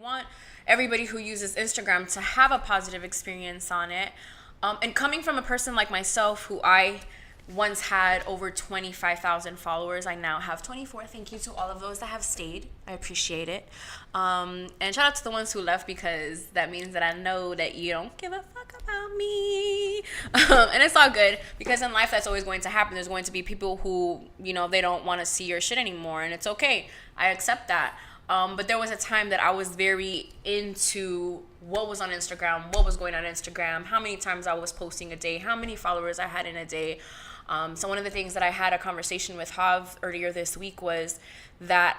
want everybody who uses Instagram to have a positive experience on it. And coming from a person like myself, who I once had over 25,000 followers, I now have 24. Thank you to all of those that have stayed. I appreciate it. And shout out to the ones who left, because that means that I know that you don't give a fuck about me. And it's all good, because in life that's always going to happen. There's going to be people who, they don't want to see your shit anymore, and it's okay. I accept that. But there was a time that I was very into what was on Instagram, what was going on Instagram, how many times I was posting a day, how many followers I had in a day. So one of the things that I had a conversation with Hav earlier this week was that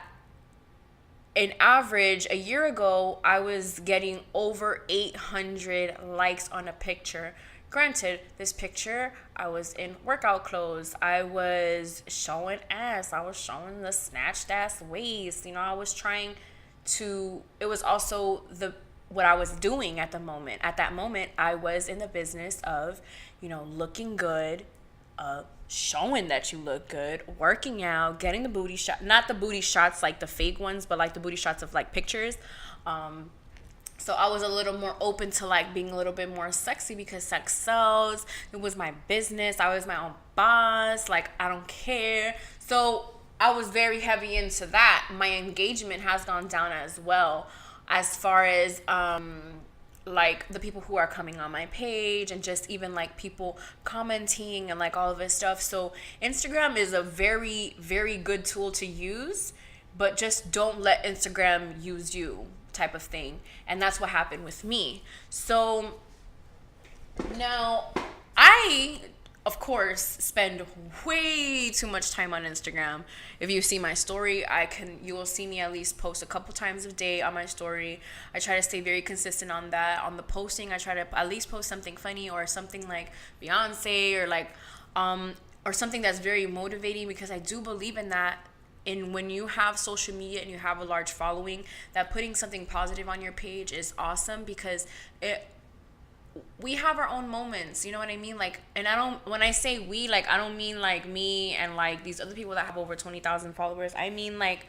in average, a year ago, I was getting over 800 likes on a picture. Granted, this picture, I was in workout clothes. I was showing ass. I was showing the snatched ass waist. I was trying to, it was also what I was doing at the moment. At that moment, I was in the business of, looking good, showing that you look good, working out, getting the booty shot, not the booty shots like the fake ones, but like the booty shots of like pictures. So I was a little more open to like being a little bit more sexy, because sex sells. It was my business. I was my own boss. Like, I don't care. So I was very heavy into that. My engagement has gone down as well, as far as like the people who are coming on my page, and just even like people commenting and like all of this stuff. So Instagram is a very, very good tool to use, but just don't let Instagram use you, type of thing. And that's what happened with me. So now I, of course, spend way too much time on Instagram. If you see my story, you will see me at least post a couple times a day on my story. I try to stay very consistent on that. On the posting, I try to at least post something funny, or something like Beyonce, or like or something that's very motivating, because I do believe in that. And when you have social media and you have a large following, that putting something positive on your page is awesome, because we have our own moments, you know what I mean? Like, and when I say we, like, I don't mean like me and like these other people that have over 20,000 followers. I mean, like,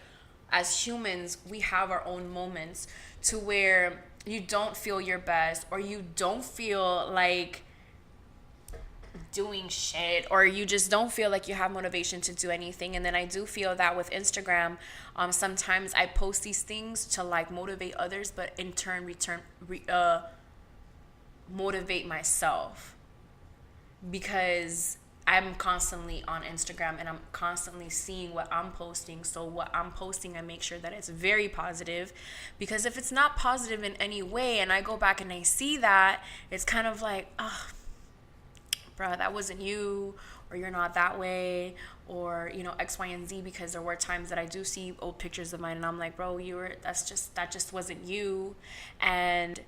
as humans, we have our own moments to where you don't feel your best, or you don't feel like doing shit, or you just don't feel like you have motivation to do anything. And then I do feel that with Instagram, sometimes I post these things to like motivate others, but in turn motivate myself, because I'm constantly on Instagram and I'm constantly seeing what I'm posting. So what I'm posting, I make sure that it's very positive, because if it's not positive in any way and I go back and I see that, it's kind of like, bruh, that wasn't you, or you're not that way, or X, Y, and Z. Because there were times that I do see old pictures of mine and I'm like, bro, that just wasn't you. And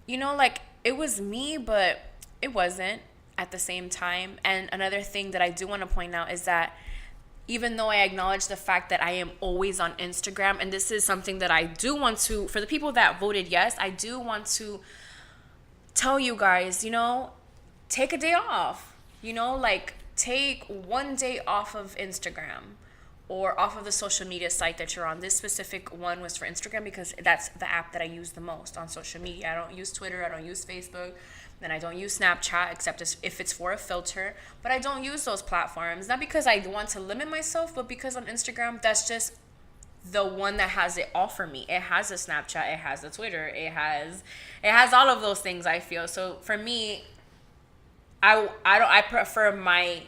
like, it was me, but it wasn't at the same time. And another thing that I do want to point out is that even though I acknowledge the fact that I am always on Instagram, and this is something that I do want to, for the people that voted yes, I do want to tell you guys, take a day off, like take one day off of Instagram or off of the social media site that you're on. This specific one was for Instagram, because that's the app that I use the most on social media. I don't use Twitter, I don't use Facebook, and I don't use Snapchat, except if it's for a filter. But I don't use those platforms, not because I want to limit myself, but because on Instagram, that's just the one that has it all for me. It has a Snapchat, it has a Twitter, it has all of those things, I feel. So for me, I prefer my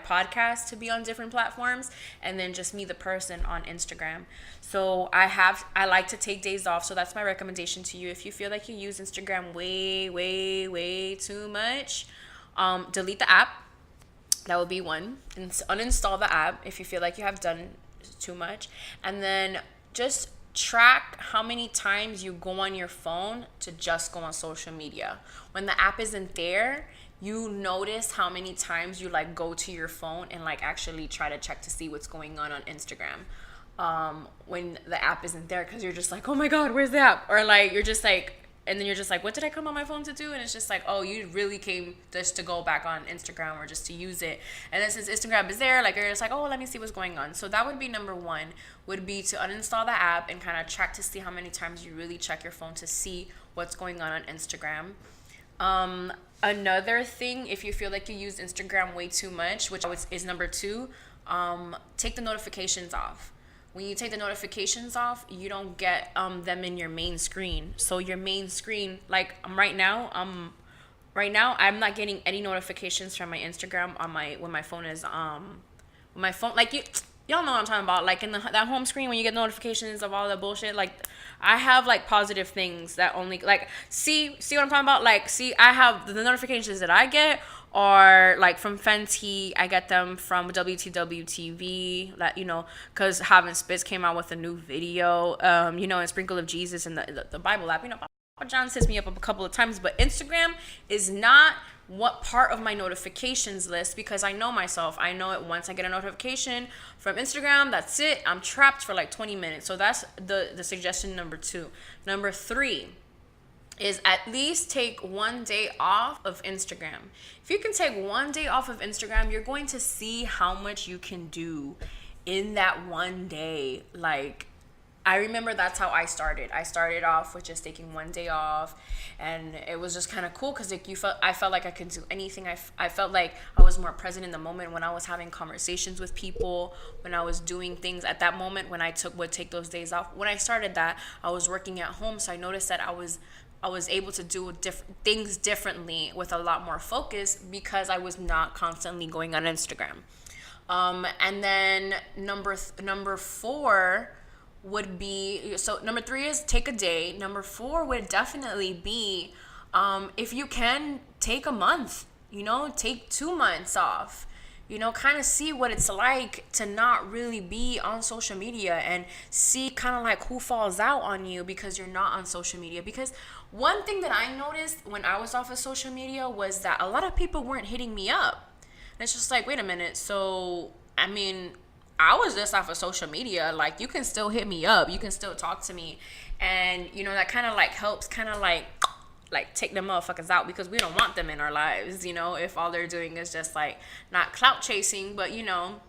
podcast to be on different platforms, and then just me, the person, on Instagram. So I like to take days off. So that's my recommendation to you. If you feel like you use Instagram way, way, way too much, delete the app. That would be one. And uninstall the app if you feel like you have done too much. And then just track how many times you go on your phone to just go on social media. When the app isn't there, you notice how many times you like go to your phone and like actually try to check to see what's going on Instagram. When the app isn't there, because you're just like, oh my god, where's the app? Or like you're just like and then you're just like, what did I come on my phone to do? And it's just like, oh, you really came just to go back on Instagram or just to use it. And then since Instagram is there, like, you're just like, oh, let me see what's going on. So that would be number one, would be to uninstall the app and kind of track to see how many times you really check your phone to see what's going on Instagram. Another thing, if you feel like you use Instagram way too much, which is number two, take the notifications off. When you take the notifications off, you don't get them in your main screen. So your main screen, like right now I'm not getting any notifications from my Instagram on when my phone is when my phone, like y'all know what I'm talking about, like in that home screen when you get notifications of all the bullshit. Like I have like positive things that only like see what I'm talking about. Like see, I have the notifications that I get are like from Fenty. I get them from WTW TV, that, you know, because Having Spitz came out with a new video, you know, and Sprinkle of Jesus and the Bible app. You know, Papa John sets me up a couple of times, but Instagram is not what part of my notifications list, because I know myself. I know it, once I get a notification from Instagram, that's it. I'm trapped for like 20 minutes. So that's the suggestion number two. Number three is at least take one day off of Instagram. If you can take one day off of Instagram, you're going to see how much you can do in that one day. Like, I remember that's how I started. I started off with just taking one day off, and it was just kind of cool because I felt like I could do anything. I felt like I was more present in the moment when I was having conversations with people, when I was doing things at that moment, when I would take those days off. When I started that, I was working at home, so I noticed that I was able to do things differently with a lot more focus because I was not constantly going on Instagram. And then number four would be, so number three is take a day. Number four would definitely be, if you can, take a month, you know, take 2 months off, you know, kind of see what it's like to not really be on social media, and see kind of like who falls out on you because you're not on social media. Because one thing that I noticed when I was off of social media was that a lot of people weren't hitting me up. And it's just like, wait a minute. So, I mean, I was just off of social media. Like, you can still hit me up. You can still talk to me. And, you know, that kind of like helps kind of like take them motherfuckers out, because we don't want them in our lives, you know, if all they're doing is just like not clout chasing, but, you know,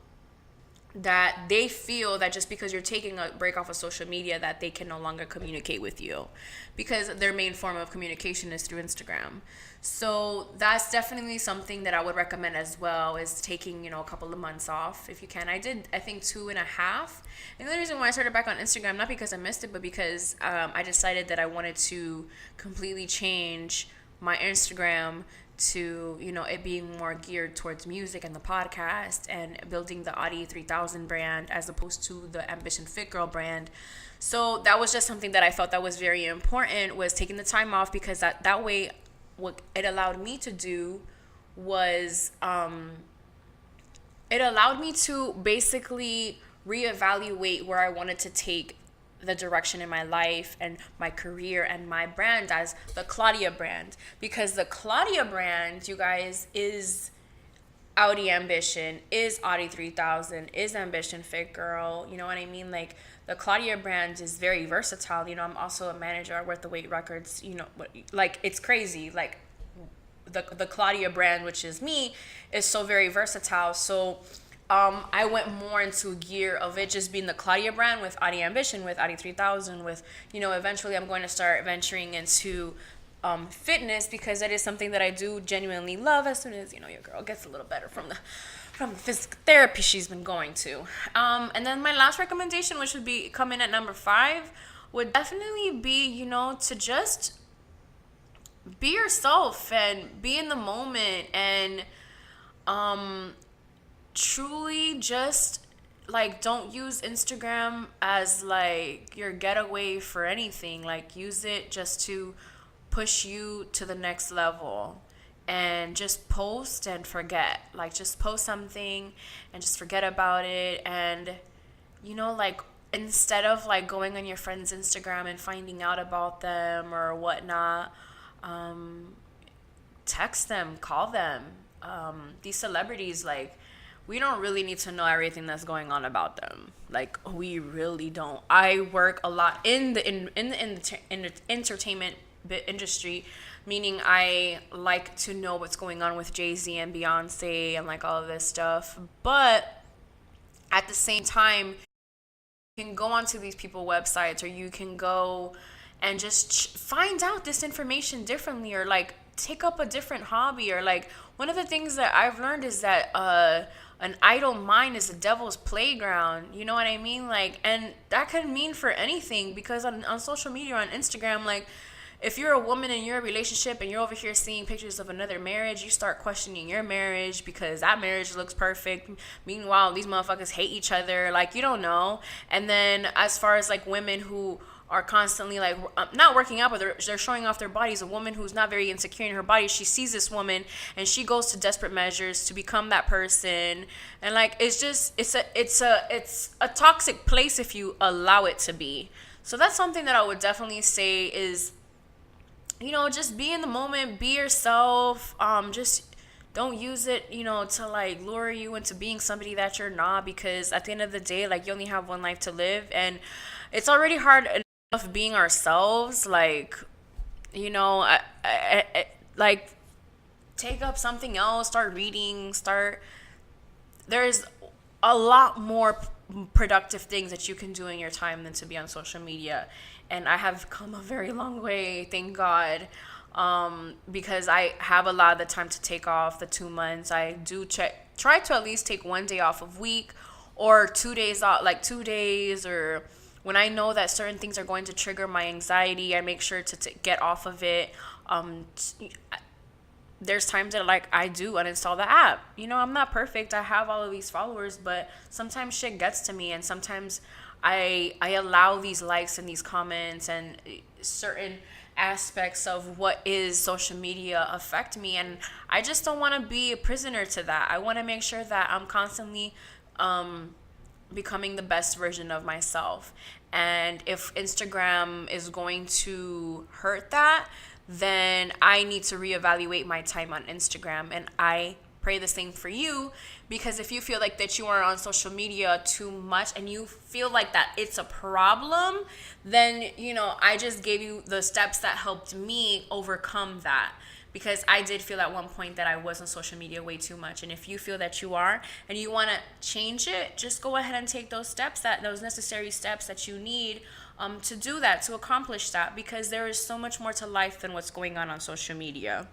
that they feel that just because you're taking a break off of social media that they can no longer communicate with you, because their main form of communication is through Instagram. So that's definitely something that I would recommend as well, is taking, you know, a couple of months off if you can. I did, I think, 2.5. And the reason why I started back on Instagram, not because I missed it, but because I decided that I wanted to completely change my Instagram to, you know, it being more geared towards music and the podcast and building the AuDii 3000 brand as opposed to the Ambition Fit Girl brand. So that was just something that I felt that was very important, was taking the time off, because that way what it allowed me to do was it allowed me to basically reevaluate where I wanted to take the direction in my life and my career and my brand as the Claudia brand. Because the Claudia brand, you guys, is AuDii Ambition, is AuDii 3000, is Ambition Fit Girl. You know what I mean? Like, the Claudia brand is very versatile. You know, I'm also a manager at Worth the Wait Records. You know, like, it's crazy. Like, the Claudia brand, which is me, is so very versatile. So I went more into gear of it just being the Claudia brand with AuDii Ambition, with AuDii 3000, with, you know, eventually I'm going to start venturing into fitness, because that is something that I do genuinely love as soon as, you know, your girl gets a little better from the physical therapy she's been going to. And then my last recommendation, which would be coming at number 5, would definitely be, you know, to just be yourself and be in the moment, and truly just like, don't use Instagram as like your getaway for anything. Like, use it just to push you to the next level, and just post and forget. Like, just post something and just forget about it. And, you know, like, instead of like going on your friend's Instagram and finding out about them or whatnot, text them, call them. These celebrities, like, we don't really need to know everything that's going on about them. Like, we really don't. I work a lot in the entertainment industry, meaning I like to know what's going on with Jay-Z and Beyonce and like all of this stuff. But at the same time, you can go onto these people websites, or you can go and just find out this information differently, or like take up a different hobby. Or like, one of the things that I've learned is that an idle mind is the devil's playground. You know what I mean? Like, and that could mean for anything, because on social media, on Instagram, like, if you're a woman and you're in a relationship and you're over here seeing pictures of another marriage, you start questioning your marriage because that marriage looks perfect. Meanwhile, these motherfuckers hate each other. Like, you don't know. And then as far as like women who are constantly like not working out, but they're showing off their bodies. A woman who's not very insecure in her body, she sees this woman and she goes to desperate measures to become that person. And like, it's just it's a toxic place if you allow it to be. So that's something that I would definitely say is, just be in the moment, be yourself. Just don't use it, to like lure you into being somebody that you're not, because at the end of the day, like, you only have one life to live, and it's already hard enough being ourselves. Like, like, take up something else, start reading, there's a lot more productive things that you can do in your time than to be on social media. And I have come a very long way, thank God, because I have a lot of the time to take off the 2 months. I do try to at least take one day off a week, or 2 days off, like 2 days, or when I know that certain things are going to trigger my anxiety, I make sure to get off of it. There's times that like I do uninstall the app. I'm not perfect. I have all of these followers, but sometimes shit gets to me, and sometimes I allow these likes and these comments and certain aspects of what is social media affect me, and I just don't want to be a prisoner to that. I want to make sure that I'm constantly becoming the best version of myself. And if Instagram is going to hurt that, then I need to reevaluate my time on Instagram. And I pray the same for you, because if you feel like that you are on social media too much and you feel like that it's a problem, then, I just gave you the steps that helped me overcome that. Because I did feel at one point that I was on social media way too much. And if you feel that you are and you want to change it, just go ahead and take those steps, those necessary steps that you need to do that, to accomplish that. Because there is so much more to life than what's going on social media.